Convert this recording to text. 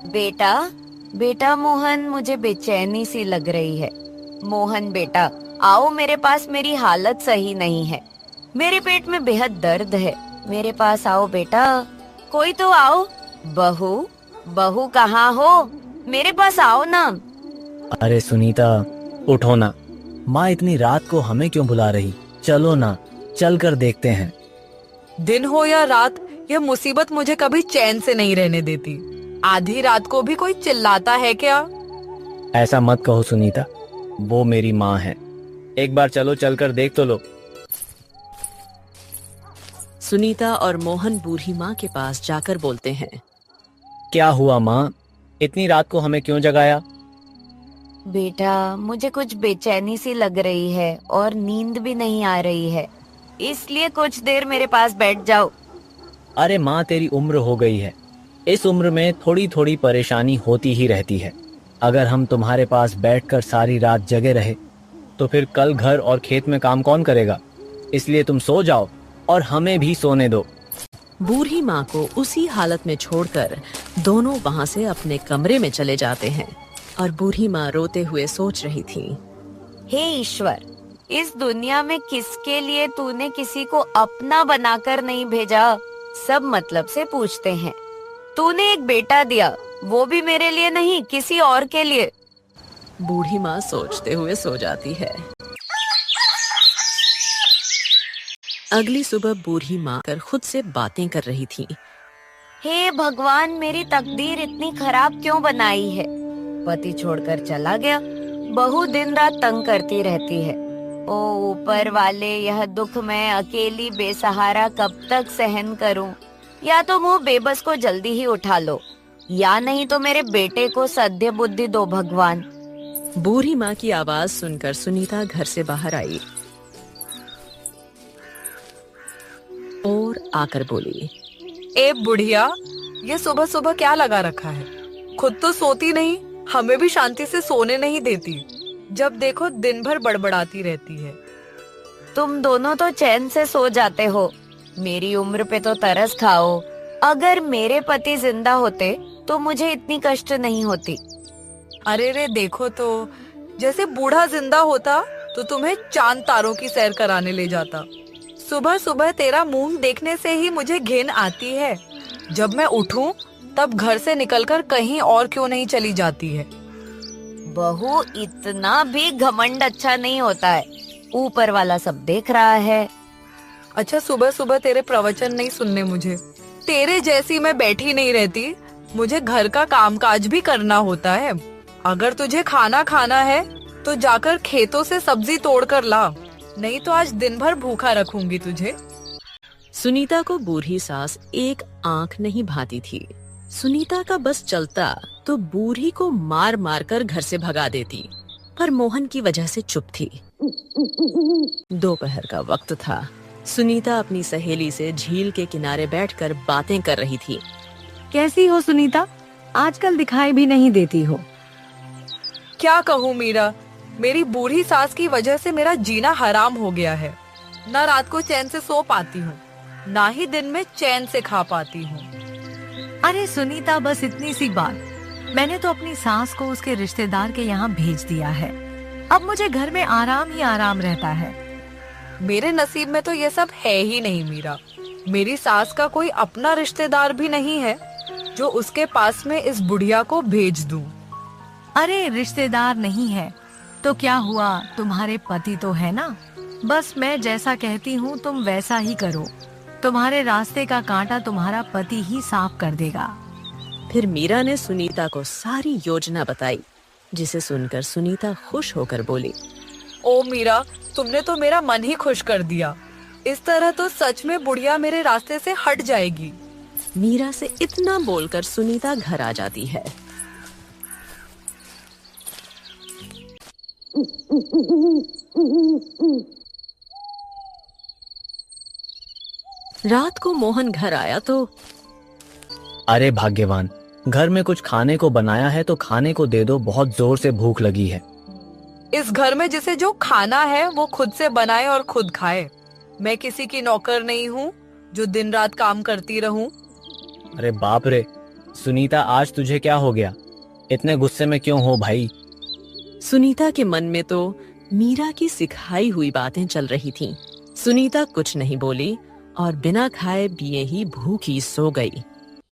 बेटा, बेटा मोहन, मुझे बेचैनी सी लग रही है। मोहन बेटा, आओ मेरे पास, मेरी हालत सही नहीं है। मेरे पेट में बेहद दर्द है। मेरे पास आओ बेटा, कोई तो आओ। बहू, बहू कहाँ हो? मेरे पास आओ ना। अरे सुनीता, उठो ना। माँ इतनी रात को हमें क्यों बुला रही? चलो ना, चल कर देखते हैं। दिन हो या रात, यह मुसीबत मुझे कभी चैन से नहीं रहने देती। आधी रात को भी कोई चिल्लाता है क्या? ऐसा मत कहो सुनीता, वो मेरी माँ है। एक बार चलो, चल कर देख तो लो। सुनीता और मोहन बूढ़ी माँ के पास जाकर बोलते हैं। क्या हुआ माँ, इतनी रात को हमें क्यों जगाया? बेटा, मुझे कुछ बेचैनी सी लग रही है और नींद भी नहीं आ रही है, इसलिए कुछ देर मेरे पास बैठ जाओ। अरे माँ, तेरी उम्र हो गई है। इस उम्र में थोड़ी थोड़ी परेशानी होती ही रहती है। अगर हम तुम्हारे पास बैठकर सारी रात जगे रहे तो फिर कल घर और खेत में काम कौन करेगा? इसलिए तुम सो जाओ और हमें भी सोने दो। बूढ़ी माँ को उसी हालत में छोड़कर दोनों वहाँ से अपने कमरे में चले जाते हैं और बूढ़ी माँ रोते हुए सोच रही थी। हे ईश्वर, इस दुनिया में किसके लिए तूने किसी को अपना बनाकर नहीं भेजा? सब मतलब से पूछते हैं। तूने एक बेटा दिया, वो भी मेरे लिए नहीं, किसी और के लिए। बूढ़ी माँ सोचते हुए सो जाती है। अगली सुबह बूढ़ी माँ कर खुद से बातें कर रही थी। हे भगवान, मेरी तकदीर इतनी खराब क्यों बनाई है? पति छोड़कर चला गया, बहू दिन रात तंग करती रहती है। ओ ऊपर वाले, यह दुख मैं अकेली बेसहारा कब तक सहन करूं? या तो मुंह बेबस को जल्दी ही उठा लो, या नहीं तो मेरे बेटे को सद्य बुद्धि दो भगवान। बूढ़ी माँ की आवाज सुनकर सुनीता घर से बाहर आई और आकर बोली। ए बुढ़िया, ये सुबह सुबह क्या लगा रखा है? खुद तो सोती नहीं, हमें भी शांति से सोने नहीं देती। जब देखो दिन भर बड़बड़ाती रहती है। तुम दोनों तो चैन से सो जाते हो, मेरी उम्र पे तो तरस खाओ। अगर मेरे पति जिंदा होते तो मुझे इतनी कष्ट नहीं होती। अरे रे, देखो तो, जैसे बूढ़ा जिंदा होता तो तुम्हें चांद तारों की सैर कराने ले जाता। सुबह सुबह तेरा मुंह देखने से ही मुझे घिन आती है। जब मैं उठूं तब घर से निकलकर कहीं और क्यों नहीं चली जाती है। बहू, इतना भी घमंड अच्छा नहीं होता है, ऊपर वाला सब देख रहा है। अच्छा, सुबह सुबह तेरे प्रवचन नहीं सुनने मुझे। तेरे जैसी मैं बैठी नहीं रहती, मुझे घर का कामकाज भी करना होता है। अगर तुझे खाना खाना है तो जाकर खेतों से सब्जी तोड़ कर ला, नहीं तो आज दिन भर भूखा रखूंगी तुझे। सुनीता को बूढ़ी सास एक आंख नहीं भाती थी। सुनीता का बस चलता तो बूढ़ी को मार मार कर घर से भगा देती, पर मोहन की वजह से चुप थी। दोपहर का वक्त था। सुनीता अपनी सहेली से झील के किनारे बैठकर बातें कर रही थी। कैसी हो सुनीता? आजकल दिखाई भी नहीं देती हो। क्या कहूँ मीरा, मेरी बूढ़ी सास की वजह से मेरा जीना हराम हो गया है। ना रात को चैन से सो पाती हूँ, ना ही दिन में चैन से खा पाती हूँ। अरे सुनीता, बस इतनी सी बात। मैंने तो अपनी सास को उसके रिश्तेदार के यहाँ भेज दिया है। अब मुझे घर में आराम ही आराम रहता है। मेरे नसीब में तो ये सब है ही नहीं मीरा। मेरी सास का कोई अपना रिश्तेदार भी नहीं है जो उसके पास में इस बुढ़िया को भेज दूं। अरे रिश्तेदार नहीं है तो क्या हुआ, तुम्हारे पति तो है ना। बस मैं जैसा कहती हूँ तुम वैसा ही करो। तुम्हारे रास्ते का कांटा तुम्हारा पति ही साफ कर देगा। फिर मीरा ने सुनीता को सारी योजना बताई, जिसे सुनकर सुनीता खुश होकर बोली। ओ मीरा, तुमने तो मेरा मन ही खुश कर दिया। इस तरह तो सच में बुढ़िया मेरे रास्ते से हट जाएगी। मीरा से इतना बोलकर सुनीता घर आ जाती है। रात को मोहन घर आया तो अरे भाग्यवान, घर में कुछ खाने को बनाया है तो खाने को दे दो, बहुत जोर से भूख लगी है। इस घर में जिसे जो खाना है वो खुद से बनाए और खुद खाए। मैं किसी की नौकर नहीं हूँ जो दिन रात काम करती रहूं। अरे बाप रे, सुनीता, आज तुझे क्या हो गया? इतने गुस्से में क्यों हो भाई? सुनीता के मन में तो मीरा की सिखाई हुई बातें चल रही थीं। सुनीता कुछ नहीं बोली और बिना खाए पिए ही भूखी सो गई।